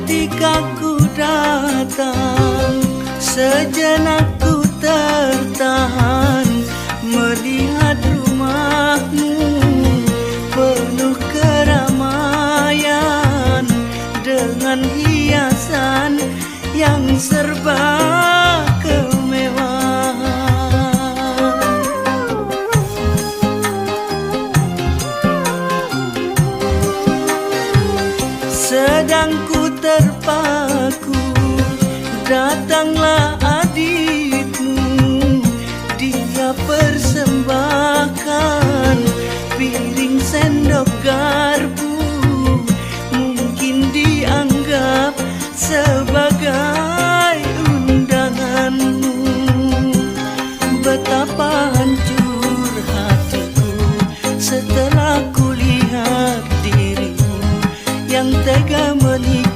Ketika ku datang, sejenak ku tertahan melihat rumahmu penuh keramaian dengan hiasan yang serba kemewahan. Sedang ku terpaku, datanglah adikmu. Dia persembahkan piring sendok garam